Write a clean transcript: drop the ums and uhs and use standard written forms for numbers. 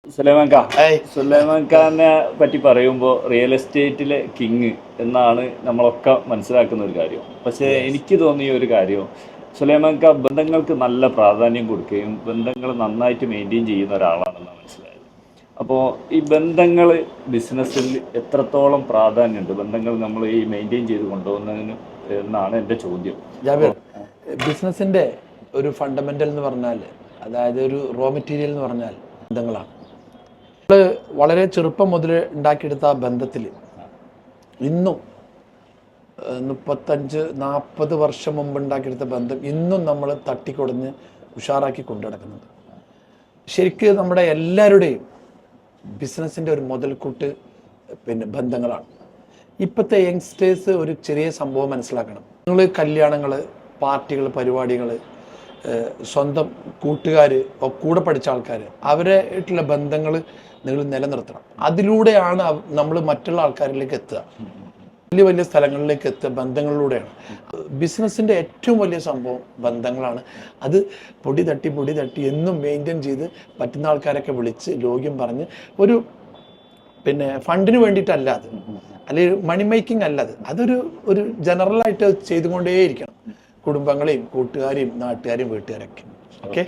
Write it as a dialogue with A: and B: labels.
A: സുലൈമാൻ ഖാനെ പറ്റി പറയുമ്പോൾ റിയൽ എസ്റ്റേറ്റിലെ കിങ് എന്നാണ് നമ്മളൊക്കെ മനസ്സിലാക്കുന്ന ഒരു കാര്യം. പക്ഷേ എനിക്ക് തോന്നിയ ഒരു കാര്യം, സുലൈമാൻ ഖാൻ ബന്ധങ്ങൾക്ക് നല്ല പ്രാധാന്യം കൊടുക്കുകയും ബന്ധങ്ങൾ നന്നായിട്ട് മെയിൻറ്റെയിൻ ചെയ്യുന്ന ഒരാളാണെന്ന് മനസ്സിലായത്. അപ്പോൾ ഈ ബന്ധങ്ങൾ ബിസിനസ്സിൽ എത്രത്തോളം പ്രാധാന്യമുണ്ട്, ബന്ധങ്ങൾ നമ്മൾ ഈ മെയിൻറ്റെയിൻ ചെയ്ത് കൊണ്ടുപോകുന്നതിന് എന്നാണ് എൻ്റെ ചോദ്യം.
B: ജാബിർ, ബിസിനസ്സിൻ്റെ ഒരു ഫണ്ടമെൻ്റൽ എന്ന് പറഞ്ഞാൽ, അതായത് ഒരു റോ മെറ്റീരിയൽ എന്ന് പറഞ്ഞാൽ ബന്ധങ്ങളാണ്. നമ്മൾ വളരെ ചെറുപ്പം മുതൽ ഉണ്ടാക്കിയെടുത്ത ആ ബന്ധത്തിൽ ഇന്നും 35-40 വർഷം മുമ്പ് ഉണ്ടാക്കിയെടുത്ത ബന്ധം ഇന്നും നമ്മൾ തട്ടിക്കൊടഞ്ഞ് ഉഷാറാക്കി കൊണ്ടുനടക്കുന്നുണ്ട്. ശരിക്ക് നമ്മുടെ എല്ലാവരുടെയും ബിസിനസ്സിൻ്റെ ഒരു മുതൽക്കൂട്ട് ബന്ധങ്ങളാണ്. ഇപ്പോഴത്തെ യങ്സ്റ്റേഴ്സ് ഒരു ചെറിയ സംഭവം മനസ്സിലാക്കണം. നിങ്ങൾ കല്യാണങ്ങൾ, പാർട്ടികൾ, പരിപാടികൾ, സ്വന്തം കൂട്ടുകാർ, കൂടെ പഠിച്ച ആൾക്കാർ, അവരായിട്ടുള്ള ബന്ധങ്ങൾ നിങ്ങൾ നിലനിർത്തണം. അതിലൂടെയാണ് നമ്മൾ മറ്റുള്ള ആൾക്കാരിലേക്ക് എത്തുക, വലിയ വലിയ സ്ഥലങ്ങളിലേക്ക് എത്തുക ബന്ധങ്ങളിലൂടെയാണ്. ബിസിനസ്സിൻ്റെ ഏറ്റവും വലിയ സംഭവം ബന്ധങ്ങളാണ്. അത് പൊടി തട്ടി എന്നും മെയിൻറ്റെയിൻ ചെയ്ത് പറ്റുന്ന ആൾക്കാരൊക്കെ വിളിച്ച് ലോഗ്യം പറഞ്ഞ് ഒരു ഫണ്ടിന് വേണ്ടിയിട്ടല്ല അത്, അല്ലെങ്കിൽ മണി മേക്കിംഗ് അല്ല അത്, അതൊരു ജനറലായിട്ട് ചെയ്തുകൊണ്ടേയിരിക്കണം. കുടുംബങ്ങളെയും കൂട്ടുകാരെയും നാട്ടുകാരെയും വീട്ടുകാരൊക്കെ. ഓക്കെ.